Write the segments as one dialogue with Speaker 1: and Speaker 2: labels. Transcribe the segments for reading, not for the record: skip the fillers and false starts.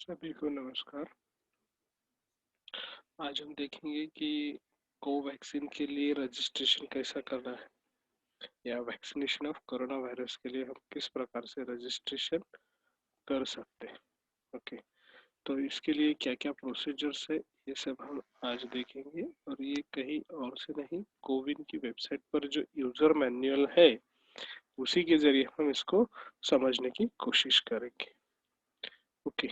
Speaker 1: सभी को नमस्कार। आज हम देखेंगे कि कोवैक्सीन के लिए रजिस्ट्रेशन कैसा करना है या वैक्सीनेशन ऑफ कोरोना वायरस के लिए हम किस प्रकार से रजिस्ट्रेशन कर सकते हैं। ओके, तो इसके लिए क्या क्या प्रोसीजर्स है ये सब हम आज देखेंगे और ये कहीं और से नहीं, कोविन की वेबसाइट पर जो यूजर मैनुअल है उसी के जरिए हम इसको समझने की कोशिश करेंगे। ओके,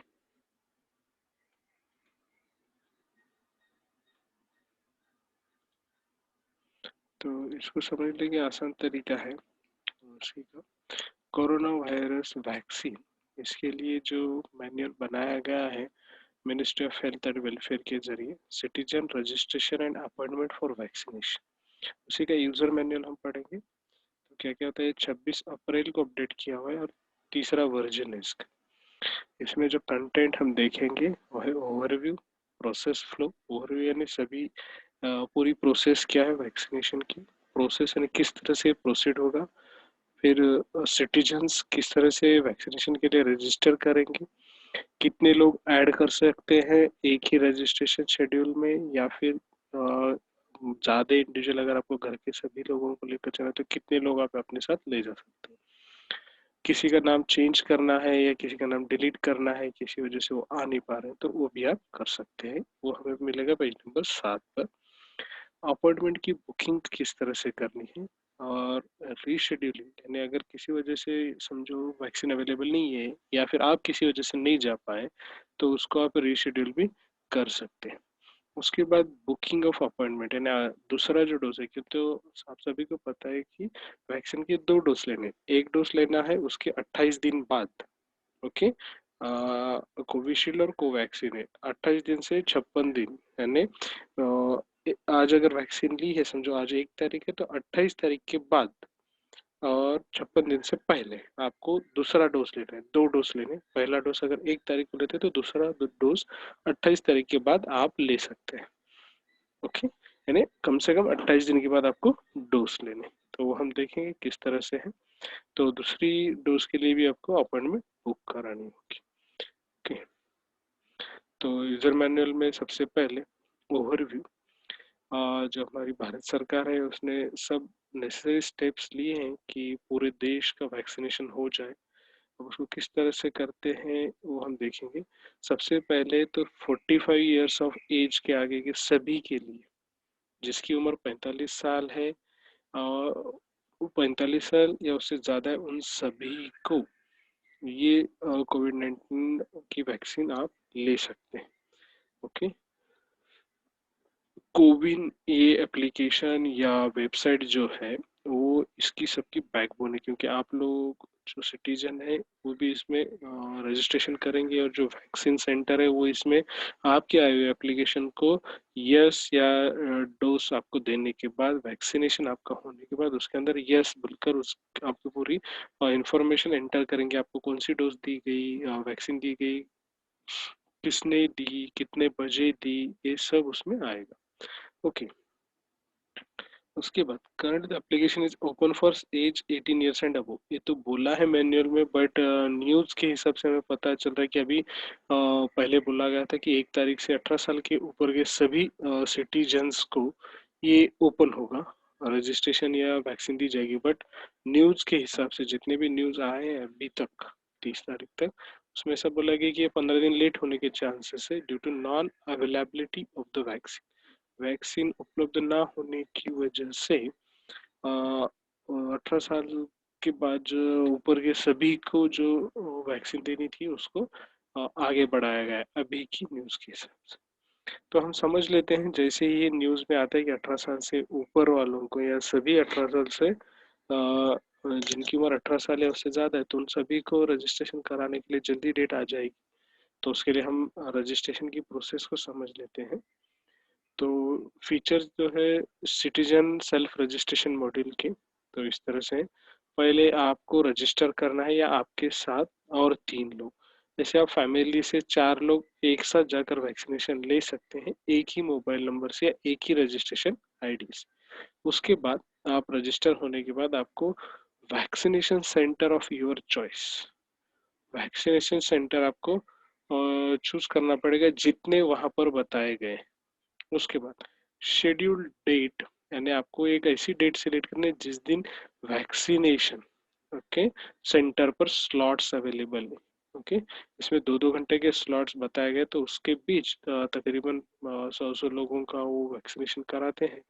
Speaker 1: तो इसको समझने का आसान तरीका है उसी का कोरोना वायरस वैक्सीन। इसके लिए जो मैनुअल बनाया गया है ministry of health and welfare के जरिए, citizen registration and appointment for vaccination, उसी का यूजर मैनुअल हम पढ़ेंगे। तो क्या क्या होता है, 26 अप्रैल को अपडेट किया हुआ है और तीसरा वर्जन है इसका। इसमें जो कंटेंट हम देखेंगे वो है ओवरव्यू, प्रोसेस फ्लो। ओवरव्यू यानी सभी पूरी प्रोसेस क्या है वैक्सीनेशन की, प्रोसेस यानी किस तरह से प्रोसीड होगा, फिर सिटीजन्स किस तरह से वैक्सीनेशन के लिए रजिस्टर करेंगे, कितने लोग ऐड कर सकते हैं एक ही रजिस्ट्रेशन शेड्यूल में, या फिर ज़्यादा इंडिविजुअल अगर आपको घर के सभी लोगों को लेकर चलना तो कितने लोग आप अपने साथ ले जा सकते हैं, किसी का नाम चेंज करना है या किसी का नाम डिलीट करना है किसी वजह से वो आ नहीं पा रहे हैं तो वो भी आप कर सकते हैं। वो हमें मिलेगा पेज नंबर 7 पर। अपॉइंटमेंट की बुकिंग किस तरह से करनी है और रीशेड्यूलिंग यानी अगर किसी वजह से समझो वैक्सीन अवेलेबल नहीं है या फिर आप किसी वजह से नहीं जा पाए तो उसको आप रीशेड्यूल भी कर सकते हैं। उसके बाद बुकिंग ऑफ अपॉइंटमेंट यानी दूसरा जो डोज है, क्योंकि तो आप सभी को पता है कि वैक्सीन के दो डोज लेने, एक डोज लेना है उसके 28 दिन बाद। ओके, कोविशील्ड और कोवैक्सीन है 28 दिन से 56 दिन, यानी आज अगर वैक्सीन ली है, समझो आज 1 तारीख है तो 28 तारीख के बाद और 56 दिन से पहले आपको दूसरा डोज लेना है। दो डोज लेने, पहला डोज अगर 1 तारीख को लेते हैं तो दूसरा डोज 28 तारीख के बाद आप ले सकते हैं। ओके, यानी कम से कम 28 दिन के बाद आपको डोज लेने, तो वो हम देखेंगे किस तरह से है। तो दूसरी डोज के लिए भी आपको अपॉइंटमेंट बुक करानी होगी। ओके, तो यूजर मैनुअल में सबसे पहले ओवरव्यू, जो हमारी भारत सरकार है उसने सब नेसेसरी स्टेप्स लिए हैं कि पूरे देश का वैक्सीनेशन हो जाए। अब उसको किस तरह से करते हैं वो हम देखेंगे। सबसे पहले तो 45 ईयर्स ऑफ एज के आगे के सभी के लिए, जिसकी उम्र 45 साल है और 45 साल या उससे ज़्यादा है, उन सभी को ये कोविड 19 की वैक्सीन आप ले सकते हैं। ओके, कोविन ये एप्लीकेशन या वेबसाइट जो है वो इसकी सबकी बैकबोन है, क्योंकि आप लोग जो सिटीजन है वो भी इसमें रजिस्ट्रेशन करेंगे और जो वैक्सीन सेंटर है वो इसमें आपके आए हुए एप्लीकेशन को यस या डोज आपको देने के बाद, वैक्सीनेशन आपका होने के बाद उसके अंदर यस बोलकर उस आपको पूरी इंफॉर्मेशन एंटर करेंगे, आपको कौन सी डोज दी गई, वैक्सीन दी गई, किसने दी, कितने बजे दी, ये सब उसमें आएगा। ओके, उसके बाद current application is open for age 18 years and above, ये तो बोला है मैनुअल में, बट न्यूज़ के हिसाब से हमें पता चल रहा है कि अभी पहले बोला गया था कि 1 तारीख से 18 साल के ऊपर के सभी सिटीजन्स को ये ओपन होगा, रजिस्ट्रेशन या वैक्सीन दी जाएगी। बट न्यूज़ के हिसाब से जितने भी न्यूज़ आए हैं अभी तक 30 तारीख तक, उसमें सब बोला गया कि ये 15 दिन लेट होने के चांसेस है due to non availability of the vaccine. Vaccine उपलब्ध ना होने की वजह से 18 साल के बाद जो ऊपर के सभी को जो वैक्सीन देनी थी उसको आगे बढ़ाया गया है अभी की न्यूज़ के हिसाब से। तो हम समझ लेते हैं, जैसे ही ये न्यूज़ में आता है कि 18 साल से ऊपर वालों को या सभी 18 साल से जिनकी उम्र 18 साल या उससे ज़्यादा है तो उन सभी को रजिस्ट्रेशन कराने के लिए जल्दी डेट आ जाएगी। तो उसके लिए हम रजिस्ट्रेशन की प्रोसेस को समझ लेते हैं। तो फीचर्स जो है सिटीजन सेल्फ रजिस्ट्रेशन मॉड्यूल के, तो इस तरह से पहले आपको रजिस्टर करना है या आपके साथ और 3 लोग, जैसे आप फैमिली से 4 लोग एक साथ जाकर वैक्सीनेशन ले सकते हैं एक ही मोबाइल नंबर से या एक ही रजिस्ट्रेशन आईडी से। उसके बाद आप रजिस्टर होने के बाद आपको vaccination centre of your choice, vaccination centre आपको चूज करना पड़ेगा जितने वहां पर बताए गए। उसके बाद शेड्यूल डेट, यानी आपको एक ऐसी डेट सिलेक्ट करनी है जिस दिन वैक्सीनेशन, ओके, सेंटर पर स्लॉट्स अवेलेबल है। ओके, इसमें 2-2 घंटे के स्लॉट्स बताए गए, तो उसके बीच तकरीबन 100 लोगों का वो वैक्सीनेशन कराते हैं,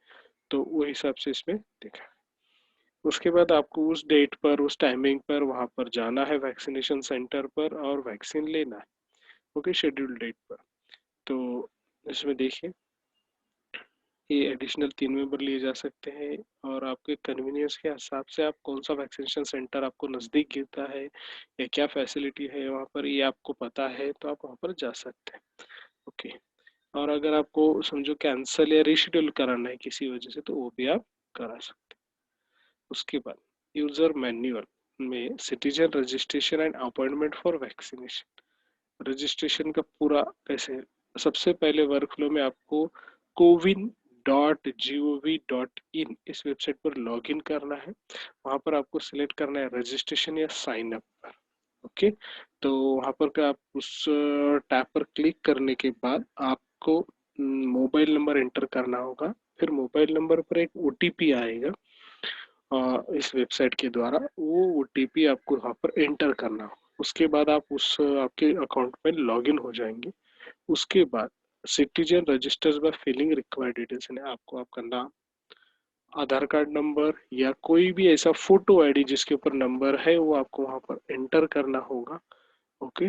Speaker 1: तो वो हिसाब से इसमें देखा। उसके बाद आपको उस डेट पर, उस टाइमिंग पर वहां पर जाना है वैक्सीनेशन सेंटर पर और वैक्सीन लेना है। ओके, शेड्यूल डेट पर। तो इसमें देखिए, ये एडिशनल 3 मेंबर लिए जा सकते हैं, और आपके कन्वीनियंस के हिसाब से आप कौन सा वैक्सीनेशन सेंटर आपको नज़दीक गिरता है या क्या फैसिलिटी है वहाँ पर, ये आपको पता है तो आप वहाँ पर जा सकते हैं। ओके, और अगर आपको समझो कैंसिल या रीशेड्यूल कराना है किसी वजह से, तो वो भी आप करा सकते हैं। उसके बाद यूजर मैनुअल में citizen registration and appointment for vaccination, registration का पूरा कैसे है। सबसे पहले वर्कफ्लो में आपको cowin.gov.in इस वेबसाइट पर लॉगिन करना है। वहां पर आपको सिलेक्ट करना है रजिस्ट्रेशन या साइन अप पर। ओके, तो वहां पर का आप उस टैब पर क्लिक करने के बाद आपको मोबाइल नंबर एंटर करना होगा। फिर मोबाइल नंबर पर एक ओटीपी आएगा, इस वेबसाइट के द्वारा वो ओटीपी आपको वहाँ पर एंटर करना हो। उसके बाद आप उस आपके अकाउंट में लॉगिन हो जाएंगे। उसके बाद citizen registers by filling required details, यानी आपको आपका नाम, आधार कार्ड नंबर या कोई भी ऐसा फोटो आईडी जिसके ऊपर नंबर है वो आपको वहाँ पर एंटर करना होगा। ओके,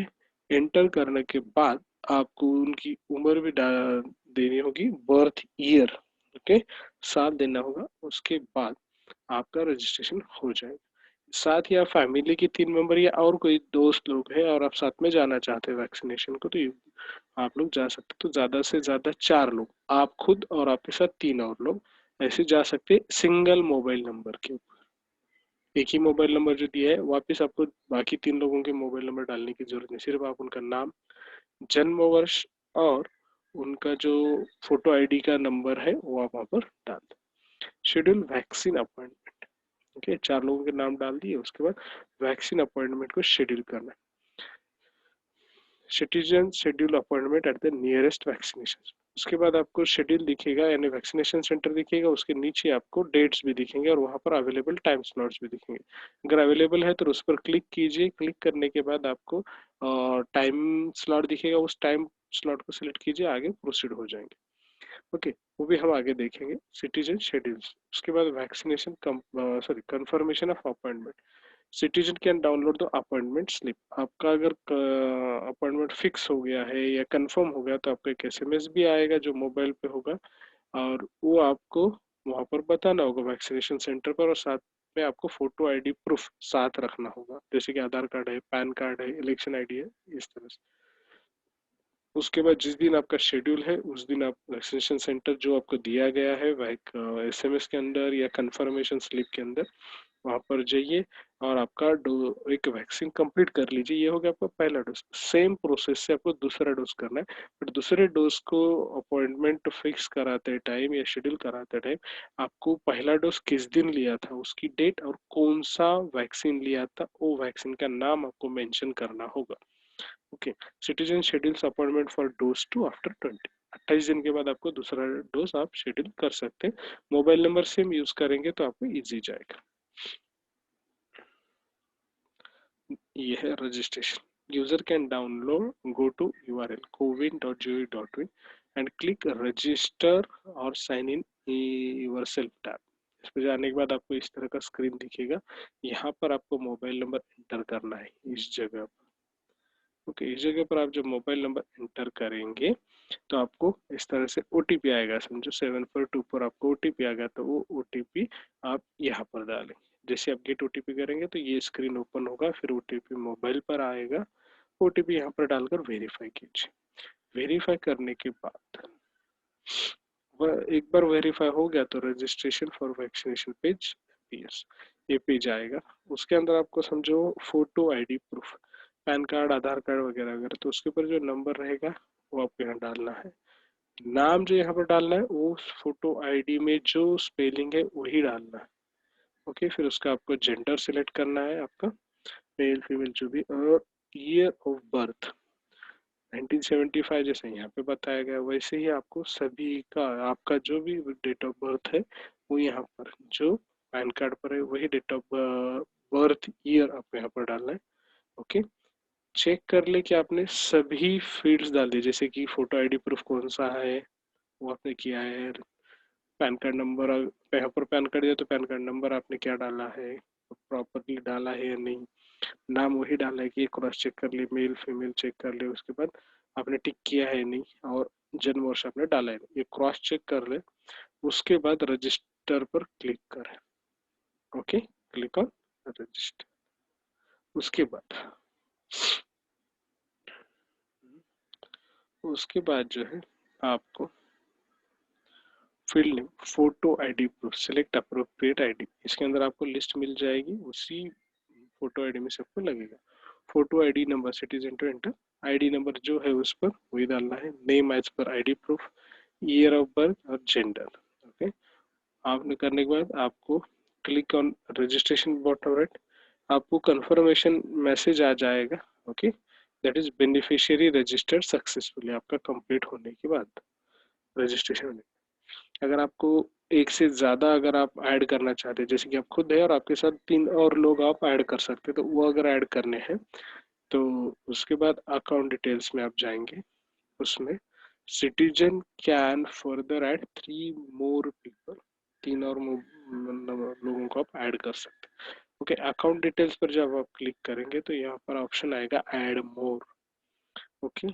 Speaker 1: एंटर करने के बाद आपको उनकी उम्र भी देनी होगी, बर्थ ईयर, ओके, साल देना होगा। उसके बाद आपका रजिस्ट्रेशन हो जाएगा। साथ ही आप फैमिली के 3 मेंबर या और कोई दोस्त लोग हैं और आप साथ में जाना चाहते हैं वैक्सीनेशन को, तो आप लोग जा सकते। तो ज्यादा से ज्यादा 4 लोग, आप खुद और आपके साथ 3 और लोग ऐसे जा सकते, सिंगल मोबाइल नंबर के ऊपर। एक ही मोबाइल नंबर जो दिया है, वापस आपको बाकी 3 लोगों के मोबाइल नंबर डालने की जरूरत नहीं, सिर्फ आप उनका नाम, जन्म वर्ष और उनका जो फोटो आईडी का नंबर है वो आप वहाँ पर डाल दें। शेड्यूल वैक्सीन अपॉइंटमेंट, ओके, 4 लोगों के नाम डाल दिए। उसके बाद वैक्सीन अपॉइंटमेंट को शेड्यूल करना है। Citizen schedule appointment at the nearest vaccination. उसके बाद आपको शेड्यूल दिखेगा, यानी वैक्सीनेशन सेंटर दिखेगा, उसके नीचे आपको डेट्स भी दिखेंगे और वहाँ पर अवेलेबल टाइम स्लॉट्स भी दिखेंगे। अगर अवेलेबल है तो उस पर क्लिक कीजिए। क्लिक करने के बाद आपको टाइम स्लॉट दिखेगा, उस टाइम स्लॉट को सिलेक्ट कीजिए, आगे प्रोसीड हो जाएंगे। ओके, वो भी हम आगे देखेंगे, सिटीजन शेड्यूल्स। उसके बाद vaccination sorry confirmation of appointment, citizen can download the appointment slip. आपका अगर अपॉइंटमेंट फिक्स हो गया है या कंफर्म हो गया तो आपको एक एसएमएस भी आएगा जो मोबाइल पे होगा, और वो आपको वहां पर बताना होगा वैक्सीनेशन सेंटर पर, और साथ में आपको फोटो आईडी प्रूफ साथ रखना होगा, जैसे कि आधार कार्ड है, पैन कार्ड है, इलेक्शन आईडी है, इस तरह से। उसके बाद जिस दिन आपका शेड्यूल है उस दिन आप वैक्सीनेशन सेंटर जो आपको दिया गया है एसएमएस के अंदर या कंफर्मेशन स्लिप के अंदर, वहां पर जाइए और आपका एक वैक्सीन कंप्लीट कर लीजिए। ये हो गया आपका पहला डोज। सेम प्रोसेस से आपको दूसरा डोज करना है, बट दूसरे डोज को अपॉइंटमेंट फिक्स कराते टाइम या शेड्यूल कराते टाइम आपको पहला डोज किस दिन लिया था उसकी डेट और कौन सा वैक्सीन लिया था वो वैक्सीन का नाम आपको मेंशन करना होगा। Okay, citizen schedules appointment for dose 2 after 28 दिन के बाद आपको दूसरा डोज आप शेड्यूल कर सकते हैं। मोबाइल नंबर सेम यूज करेंगे तो आपको इजी जाएगा। ये है registration. User can download, go to URL cowin.gov.in and click register और sign in yourself tab. इस पर जाने के बाद आपको इस तरह का स्क्रीन दिखेगा। यहाँ पर आपको मोबाइल नंबर एंटर करना है इस जगह पर। ओके, इस जगह पर आप जब मोबाइल नंबर एंटर करेंगे तो आपको इस तरह से ओटीपी आएगा, समझो 7424 आपको ओटीपी आ गया, तो वो ओटीपी आप यहाँ पर डालेंगे। जैसे आप गेट ओटीपी करेंगे तो ये स्क्रीन ओपन होगा, फिर ओटीपी मोबाइल पर आएगा, ओटीपी यहाँ पर डालकर वेरीफाई कीजिए। वेरीफाई करने के बाद वह एक बार वेरीफाई हो गया तो registration for vaccination page appears, ये पेज आएगा। उसके अंदर आपको समझो photo ID proof, PAN card, Aadhaar card वगैरह वगैरह, तो उसके ऊपर जो नंबर रहेगा वो आपको यहाँ डालना है। नाम जो यहाँ पर डालना है वो फोटो आईडी में जो स्पेलिंग है वही डालना है। ओके, फिर उसका आपको जेंडर सिलेक्ट करना है, आपका मेल फीमेल जो भी, और ईयर ऑफ बर्थ, 1975 जैसे यहाँ पे बताया गया वैसे ही आपको सभी का आपका जो भी डेट ऑफ बर्थ है वो यहाँ पर जो पैन कार्ड पर है वही डेट ऑफ बर्थ ईयर आपको यहाँ पर डालना है। ओके, चेक कर ले कि आपने सभी फील्ड्स डाल दिए, जैसे कि फोटो आईडी प्रूफ कौन सा है वो आपने किया है, पैन कार्ड नंबर यहाँ पर पैन कार्ड दिया तो पैन कार्ड नंबर आपने क्या डाला है, प्रॉपरली डाला है या नहीं, नाम वही डाला है कि क्रॉस चेक कर ले, मेल फीमेल चेक कर ले, उसके बाद आपने टिक किया है नहीं, और जन्म वर्ष आपने डाला है नहीं, ये क्रॉस चेक कर ले। उसके बाद रजिस्टर पर क्लिक करें। Okay, click on register. उसके बाद जो है आपको field name photo ID proof select appropriate ID, इसके अंदर आपको लिस्ट मिल जाएगी, उसी फोटो आईडी में सबको लगेगा। Photo ID number citizen to enter, ID number जो है उस पर वही डालना है, name as per ID proof, year of birth और जेंडर। ओके, आपने करने के बाद आपको click on registration bottom right, आपको कंफर्मेशन मैसेज आ जाएगा। Okay, that is beneficiary registered successfully, आपका कंप्लीट होने के बाद रजिस्ट्रेशन होने। अगर आपको एक से ज़्यादा अगर आप ऐड करना चाहते हैं, जैसे कि आप खुद है और आपके साथ 3 और लोग आप ऐड कर सकते हैं, तो वो अगर ऐड करने हैं तो उसके बाद अकाउंट डिटेल्स में आप जाएंगे, उसमें citizen can further add 3 more people, 3 और लोगों को आप ऐड कर सकते हैं। ओके, अकाउंट डिटेल्स पर जब आप क्लिक करेंगे तो यहाँ पर ऑप्शन आएगा ऐड मोर। ओके,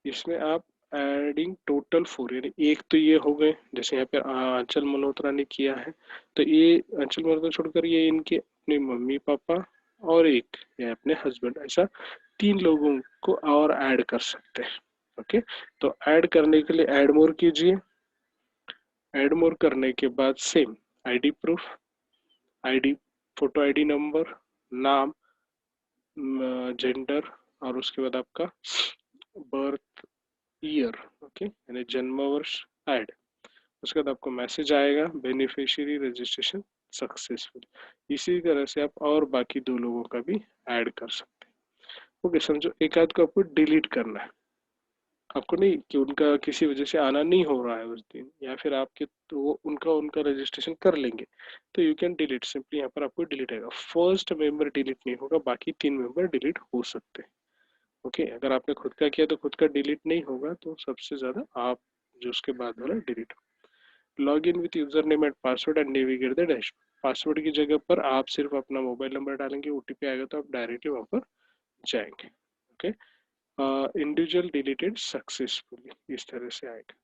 Speaker 1: इसमें आप एडिंग टोटल 4, यानी एक तो ये हो गए, जैसे यहाँ पे अंचल मल्होत्रा ने किया है, तो ये अंचल मल्होत्रा छोड़कर ये इनके अपने मम्मी पापा और एक ये अपने हस्बैंड, ऐसा 3 लोगों को और ऐड कर सकते हैं। ओके, तो ऐड करने के लिए ऐड मोर कीजिए, ऐड मोर करने के बाद same ID proof, ID photo ID number, नाम, जेंडर और उसके बाद आपका बर्थ ईयर, ओके यानी जन्म वर्ष ऐड। उसके बाद आपको मैसेज आएगा बेनिफिशियरी रजिस्ट्रेशन सक्सेसफुल। इसी तरह से आप और बाकी 2 लोगों का भी ऐड कर सकते हैं। ओके, समझो एक आध को आपको डिलीट करना है, आपको नहीं कि उनका किसी वजह से आना नहीं हो रहा है उस दिन, या फिर आपके तो वो उनका रजिस्ट्रेशन कर लेंगे, तो यू कैन डिलीट, सिंपली यहाँ पर आपको डिलीट आएगा। फर्स्ट मेंबर डिलीट नहीं होगा, बाकी 3 मेंबर डिलीट हो सकते हैं। ओके, अगर आपने खुद का किया तो खुद का डिलीट नहीं होगा, तो सबसे ज्यादा आप जो उसके बाद वाला डिलीट हो। Log in with user name and password and navigate the dashboard, password की जगह पर आप सिर्फ अपना मोबाइल नंबर डालेंगे, ओटीपी आएगा तो आप डायरेक्टली वहां पर जाएंगे। ओके, इंडिविजुअल डिलीटेड सक्सेसफुली, इस तरह से आएगा।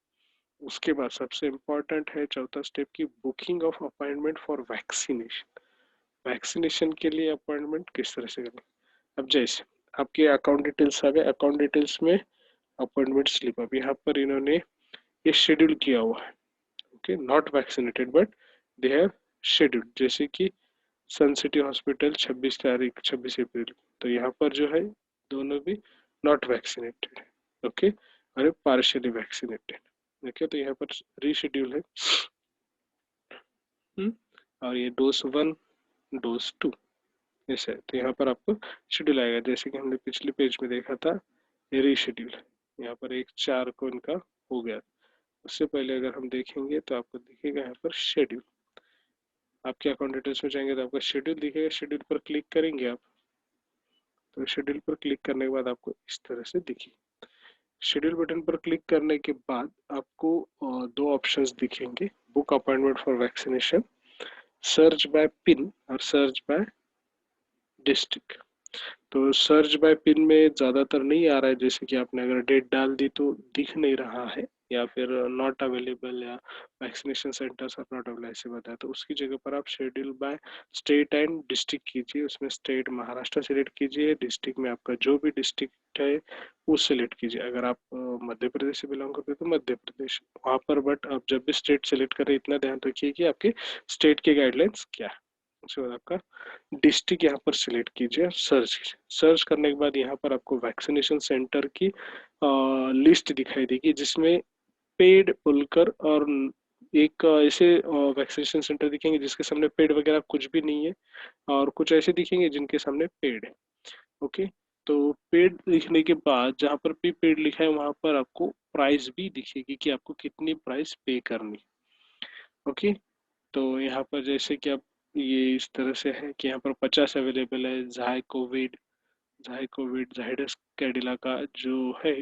Speaker 1: उसके बाद सबसे इम्पोर्टेंट है चौथा स्टेप की booking of appointment for vaccination. Vaccination के लिए अपॉइंटमेंट किस तरह से करें। अब जैसे आपके अकाउंट डिटेल्स आ गए, अकाउंट डिटेल्स में अपॉइंटमेंट स्लिप, अब यहाँ पर इन्होंने ये शेड्यूल किया हुआ है। Okay, not vaccinated but they have scheduled, जैसे कि सन सिटी हॉस्पिटल 26 अप्रैल, तो यहाँ पर जो है दोनों भी नॉट वैक्सीनेटेड, ओके, और पार्शियली वैक्सीनेटेड। ओके, तो यहाँ पर रीशेड्यूल है। और ये डोज 1 डोज 2 ऐसे है, तो यहाँ पर आपको शेड्यूल आएगा, जैसे कि हमने पिछले पेज में देखा था ये रीशेड्यूल है, यहाँ पर 1/4 को इनका हो गया। उससे पहले अगर हम देखेंगे तो आपको दिखेगा यहाँ पर शेड्यूल, आपके अकाउंट डिटेल्स में जाएंगे तो आपका शेड्यूल दिखेगा, शेड्यूल पर क्लिक करेंगे आप, तो शेड्यूल पर क्लिक करने के बाद आपको इस तरह से दिखी। शेड्यूल बटन पर क्लिक करने के बाद आपको 2 ऑप्शंस दिखेंगे, book appointment for vaccination, search by pin और सर्च बाय डिस्ट्रिक्ट। तो सर्च बाय पिन में ज़्यादातर नहीं आ रहा है, जैसे कि आपने अगर डेट डाल दी तो दिख नहीं रहा है, या फिर नॉट अवेलेबल या vaccination centres are not available ऐसे बताया, तो उसकी जगह पर आप schedule by state and district कीजिए, उसमें स्टेट महाराष्ट्र सेलेक्ट कीजिए, डिस्ट्रिक्ट में आपका जो भी डिस्ट्रिक्ट है वो सिलेक्ट कीजिए। अगर आप मध्य प्रदेश से बिलोंग करते हैं तो मध्य प्रदेश वहाँ पर, बट आप जब भी स्टेट सेलेक्ट करें इतना ध्यान रखिए कि आपके स्टेट के गाइडलाइंस क्या है। उसके बाद आपका डिस्ट्रिक्ट यहाँ पर सिलेक्ट कीजिए, सर्च करने के बाद यहाँ पर आपको वैक्सीनेशन सेंटर की लिस्ट दिखाई देगी, जिसमें पेड बोलकर और एक ऐसे वैक्सीनेशन सेंटर दिखेंगे जिसके सामने पेड वगैरह कुछ भी नहीं है, और कुछ ऐसे दिखेंगे जिनके सामने पेड है। ओके, तो पेड लिखने के बाद जहाँ पर भी पेड लिखा है वहां पर आपको प्राइस भी दिखेगी कि आपको कितनी प्राइस पे करनी। ओके, तो यहाँ पर जैसे कि आप ये इस तरह से है कि यहाँ पर 50 अवेलेबल है। जाइकोविड जाइडस कैडिला का जो है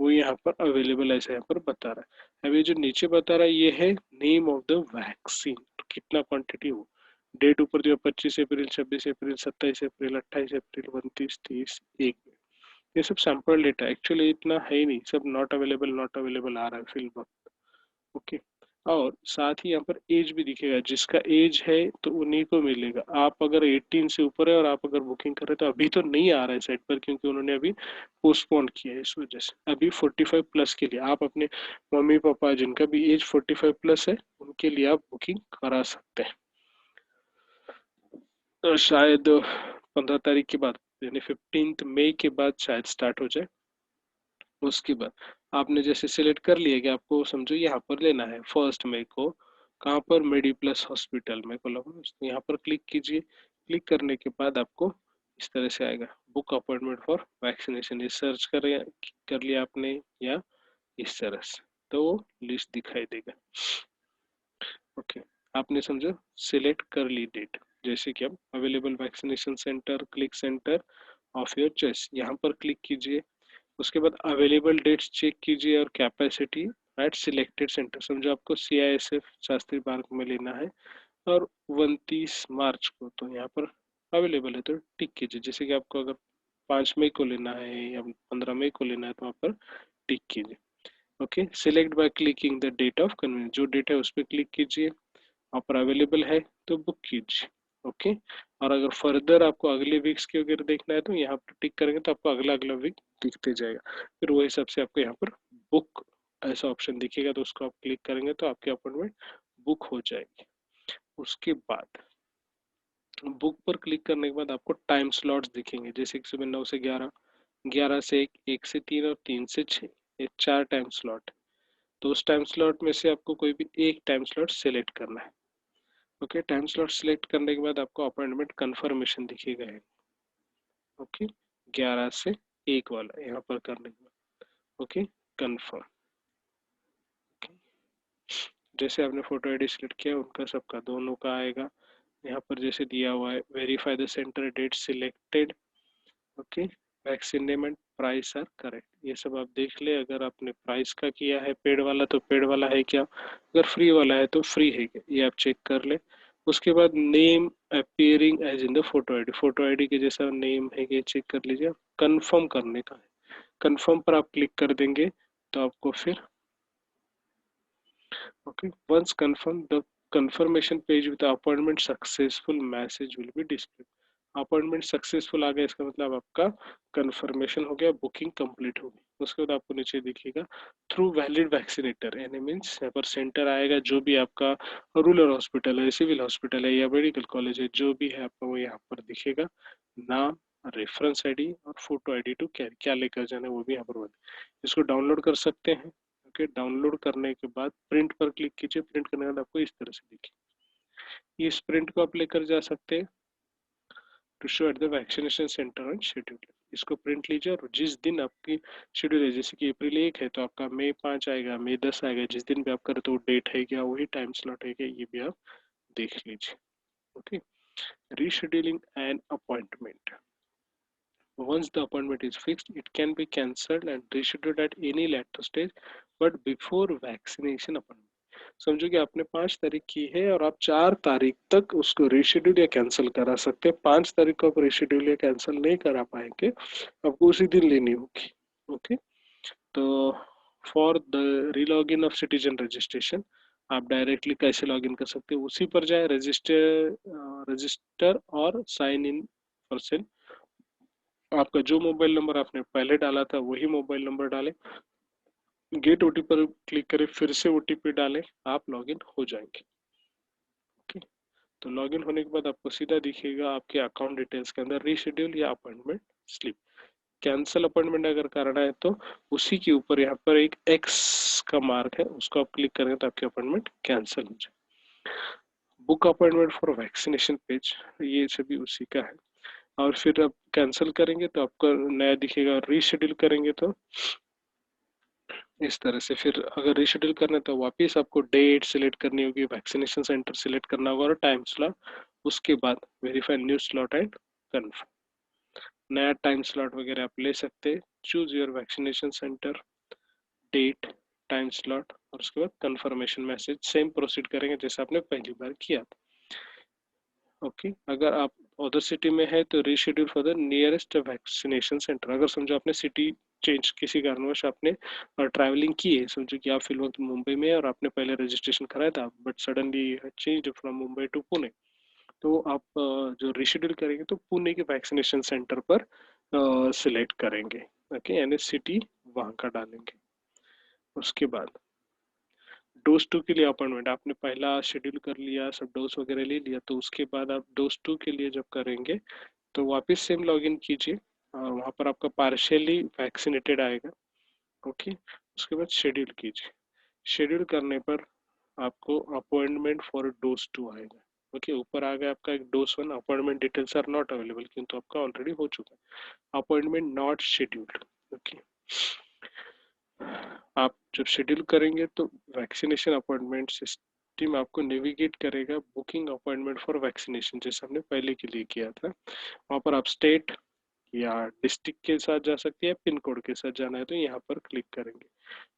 Speaker 1: वो यहाँ पर अवेलेबल ऐसा यहाँ पर बता रहा है। अब ये जो नीचे बता रहा है ये है नेम ऑफ द वैक्सीन, तो कितना क्वांटिटी हो। डेट ऊपर दिया 25 अप्रैल, 26 अप्रैल, 27 अप्रैल, 28 अप्रैल, 29, 30, 1। ये सब सैंपल डेटा एक्चुअली इतना है ही नहीं, सब नॉट अवेलेबल आ रहा है फिल वक्त। ओके, और साथ ही यहाँ पर एज भी दिखेगा, जिसका एज है तो उन्हीं को मिलेगा। आप अगर 18 से ऊपर है और आप अगर बुकिंग कर रहे हैं तो अभी तो नहीं आ रहा है साइट पर, क्योंकि उन्होंने अभी पोस्टपोन किया है इस वजह से। अभी 45 प्लस के लिए आप अपने मम्मी पापा जिनका भी एज 45 प्लस है उनके लिए आप बुकिंग करा सकते हैं। तो शायद 15 तारीख के बाद यानी 15 मई के बाद शायद स्टार्ट हो जाए। उसके बाद आपने जैसे सिलेक्ट कर लिया कि आपको समझो यहाँ पर लेना है 1 मई को, कहाँ पर, मेडी प्लस हॉस्पिटल में कोल्हापुर, तो यहाँ पर क्लिक कीजिए। क्लिक करने के बाद आपको इस तरह से आएगा बुक अपॉइंटमेंट फॉर वैक्सीनेशन। ये सर्च कर लिया आपने या इस तरह से तो वो लिस्ट दिखाई देगा। ओके, आपने समझो सिलेक्ट कर ली डेट, जैसे कि अब available vaccination centre, click centre of your choice, यहाँ पर क्लिक कीजिए। उसके बाद अवेलेबल डेट्स चेक कीजिए और कैपेसिटी एट सिलेक्टेड सेंटर। समझो आपको CISF शास्त्री पार्क में लेना है और 29 मार्च को, तो यहाँ पर अवेलेबल है तो टिक कीजिए। जैसे कि आपको अगर 5 मई को लेना है या 15 मई को लेना है तो वहाँ पर टिक कीजिए। Okay, select by clicking the date of convenience, जो डेट है उस पर क्लिक कीजिए, वहाँ पर अवेलेबल है तो बुक कीजिए। ओके, और अगर फर्दर आपको अगले वीक्स के अगर देखना है तो यहाँ पर टिक करेंगे तो आपको अगला अगला वीक दिखते जाएगा। फिर वही हिसाब से आपको यहाँ पर बुक ऐसा ऑप्शन दिखेगा तो उसको आप क्लिक करेंगे तो आपकी अपॉइंटमेंट बुक हो जाएगी। उसके बाद बुक पर क्लिक करने के बाद आपको टाइम स्लॉट्स दिखेंगे, जैसे कि सुबह 9 से 11, 11 से 1, 1 से 3 और 3 से 6, ये 4 टाइम स्लॉट। तो उस टाइम स्लॉट में से आपको कोई भी एक टाइम स्लॉट सिलेक्ट करना है। ओके, टाइम स्लॉट सिलेक्ट करने के बाद आपको अपॉइंटमेंट कंफर्मेशन दिखेगा। ओके, 11 से 1 वाला यहाँ पर करने के बाद ओके कंफर्म। ओके, जैसे आपने फोटो आईडी सिलेक्ट किया उनका सबका दोनों का आएगा। यहाँ पर जैसे दिया हुआ है verify the centre date selected. Okay, vaccine name and price are correct, ये सब आप देख ले। अगर आपने प्राइस का किया है पेड वाला तो पेड वाला है क्या, अगर फ्री वाला है तो फ्री है क्या, ये आप चेक कर ले। उसके बाद name appearing as in the photo ID के जैसा नेम है ये चेक कर लीजिए। कंफर्म करने का है, कंफर्म पर आप क्लिक कर देंगे तो आपको फिर okay, once confirmed the confirmation page with the appointment successful message will be displayed। Appointment successful आ गया इसका मतलब आपका कंफर्मेशन हो गया, बुकिंग कंप्लीट हो गई। उसके बाद आपको नीचे दिखेगा थ्रू वैलिड वैक्सीनेटर, यानी मीन्स यहाँ पर सेंटर आएगा, जो भी आपका रूरल हॉस्पिटल है, सिविल हॉस्पिटल है या मेडिकल कॉलेज है, जो भी है आपका वो यहाँ पर दिखेगा। नाम, रेफरेंस आईडी और फोटो आईडी टू कैरी, क्या लेकर जाना है वो भी यहाँ पर इसको डाउनलोड कर सकते हैं। ओके, डाउनलोड करने के बाद प्रिंट पर क्लिक कीजिए। प्रिंट करने के बाद आपको इस तरह से दिखे। इस प्रिंट को आप लेकर जा सकते हैं to show at the vaccination centre and schedule. इसको प्रिंट लीजिए और जिस दिन आपकी शेड्यूल है, जैसे कि अप्रैल 1 है तो आपका मई 5 आएगा, मई 10 आएगा, जिस दिन भी आप करें तो वो डेट है क्या, वही टाइम स्लॉट है क्या, ये भी आप देख लीजिए। Okay, rescheduling an appointment, once the appointment is fixed it can be cancelled and rescheduled at any later stage but before vaccination appointment। समझो कि आपने 5 तारीख की है और आप 4 तारीख तक उसको रीशेड्यूल या कैंसिल करा सकते हैं। 5 तारीख को आप रीशेड्यूल या कैंसिल नहीं करा पाएंगे, आपको उसी दिन लेनी होगी। ओके, तो for the relogin of citizen registration आप डायरेक्टली कैसे लॉगिन कर सकते हैं, उसी पर जाए, रजिस्टर और साइन इन फॉर सेल। आपका जो मोबाइल नंबर आपने पहले डाला था वही मोबाइल नंबर डालें, गेट ओटीपी पर क्लिक करें, फिर से ओटीपी डालें, आप लॉगिन हो जाएंगे। ओके, तो लॉगिन होने के बाद आपको सीधा दिखेगा आपके अकाउंट डिटेल्स के अंदर रीशेड्यूल या अपॉइंटमेंट स्लिप। कैंसिल अपॉइंटमेंट अगर करना है तो उसी के ऊपर यहाँ पर एक एक्स का मार्क है, उसको आप क्लिक करेंगे तो आपकी अपॉइंटमेंट कैंसिल हो जाए। Book appointment for vaccination page, ये सभी उसी का है। और फिर आप कैंसिल करेंगे तो आपका नया दिखेगा, और रीशेड्यूल करेंगे तो इस तरह से। फिर अगर रीशेड्यूल करना है तो वापस आपको डेट सिलेक्ट करनी होगी, वैक्सीनेशन सेंटर सिलेक्ट करना होगा और टाइम स्लॉट, उसके बाद verify new slot and confirm. नया टाइम स्लॉट वगैरह आप ले सकते हैं। Choose your vaccination centre, date, time slot, और उसके बाद कंफर्मेशन मैसेज। सेम प्रोसीड करेंगे जैसे आपने पहली बार किया था। ओके, अगर आप अदर सिटी में है तो reschedule for the nearest vaccination centre. अगर समझो आपने सिटी चेंज, किसी कारणवश आपने ट्रैवलिंग की है, समझो कि आप फिल वक्त मुंबई में है और आपने पहले रजिस्ट्रेशन कराया था but suddenly change from Mumbai to Pune, तो आप जो रीशेड्यूल करेंगे तो पुणे के वैक्सीनेशन सेंटर पर सिलेक्ट करेंगे। ओके, यानी सिटी वहाँ का डालेंगे। उसके बाद डोज 2 के लिए अपॉइंटमेंट आपने पहला शेड्यूल कर लिया, सब डोज वगैरह ले लिया, तो उसके बाद आप डोज 2 के लिए जब करेंगे तो वापस सेम लॉगिन कीजिए और वहाँ पर आपका पार्शियली वैक्सीनेटेड आएगा। ओके, उसके बाद शेड्यूल कीजिए। शेड्यूल करने पर आपको अपॉइंटमेंट फॉर डोज 2 आएगा। ओके, ऊपर आ गया आपका एक dose 1, appointment details are not available, किंतु आपका ऑलरेडी हो चुका है। Appointment not scheduled. ओके, आप जब शेड्यूल करेंगे तो वैक्सीनेशन अपॉइंटमेंट सिस्टम आपको नेविगेट करेगा बुकिंग अपॉइंटमेंट फॉर वैक्सीनेशन, जैसे हमने पहले के लिए किया था। वहाँ पर आप स्टेट या डिस्ट्रिक्ट के साथ जा सकते हैं, पिन कोड के साथ जाना है तो यहाँ पर क्लिक करेंगे।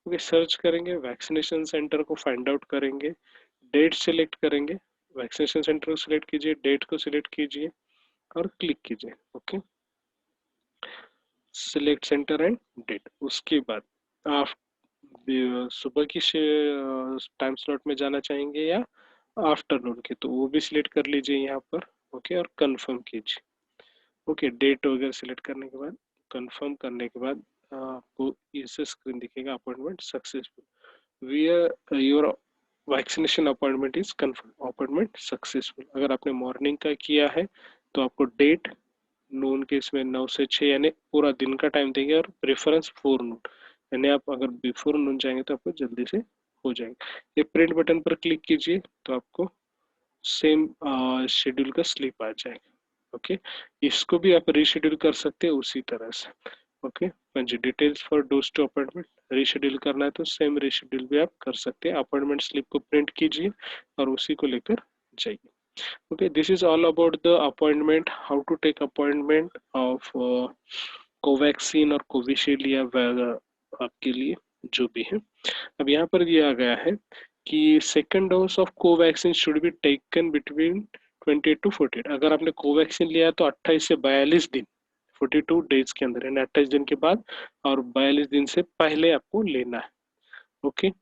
Speaker 1: ओके, सर्च करेंगे, वैक्सीनेशन सेंटर को फाइंड आउट करेंगे, डेट सिलेक्ट करेंगे, वैक्सीनेशन सेंटर को सिलेक्ट कीजिए, डेट को सिलेक्ट कीजिए और क्लिक कीजिए। Okay, select centre and date. उसके बाद आप सुबह की टाइम स्लॉट में जाना चाहेंगे या आफ्टरनून के, तो वो भी सिलेक्ट कर लीजिए यहाँ पर। ओके, और कंफर्म कीजिए। ओके, डेट वगैरह सिलेक्ट करने के बाद, कंफर्म करने के बाद आपको ऐसे स्क्रीन दिखेगा, appointment successful, we your vaccination appointment is confirm, appointment successful. अगर आपने मॉर्निंग का किया है तो आपको डेट नून के इसमें 9 से 6 यानी पूरा दिन का टाइम देंगे, और प्रेफरेंस 4 नून, यानी आप अगर बिफोर नून जाएंगे तो आपको जल्दी से हो जाएगा। ये प्रिंट बटन पर क्लिक कीजिए तो आपको सेम शेड्यूल का स्लिप आ जाएगा। ओके, इसको भी आप रीशेड्यूल कर सकते हैं उसी तरह से। Okay, punch details for dose two appointment, reschedule करना है तो सेम रीशेड्यूल भी आप कर सकते हैं। अपॉइंटमेंट स्लिप को प्रिंट कीजिए और उसी को लेकर जाइए। Okay, this is all about the appointment, how to take appointment of Covaxin और कोविशील्ड या आपके लिए जो भी है। अब यहाँ पर दिया गया है कि second dose of Covaxin should be taken between 28 to 48। अगर आपने कोवैक्सीन लिया है तो 28 से 42 दिन, 42 डेज के अंदर, यानी 28 दिन के बाद और 42 दिन से पहले आपको लेना है। ओके,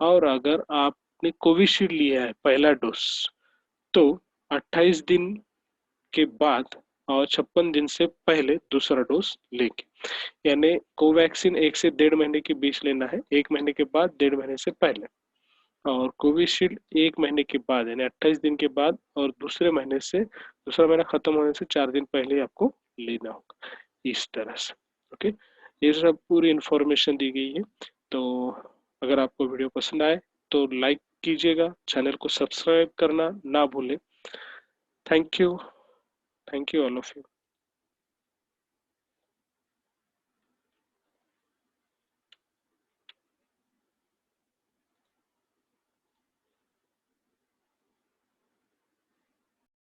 Speaker 1: और अगर आपने कोविशील्ड लिया है पहला डोज तो 28 दिन के बाद और 56 दिन से पहले दूसरा डोज लेंगे। यानी कोवैक्सीन 1 से 1.5 महीने के बीच लेना है, 1 महीने के बाद, 1.5 महीने से पहले। और कोविशील्ड 1 महीने के बाद यानी 28 दिन के बाद और दूसरे महीने से, दूसरा महीना खत्म होने से 4 दिन पहले आपको लेना होगा, इस तरह से। ओके, ये सब पूरी इंफॉर्मेशन दी गई है। तो अगर आपको वीडियो पसंद आए तो लाइक कीजिएगा, चैनल को सब्सक्राइब करना ना भूलें। Thank you, all of you.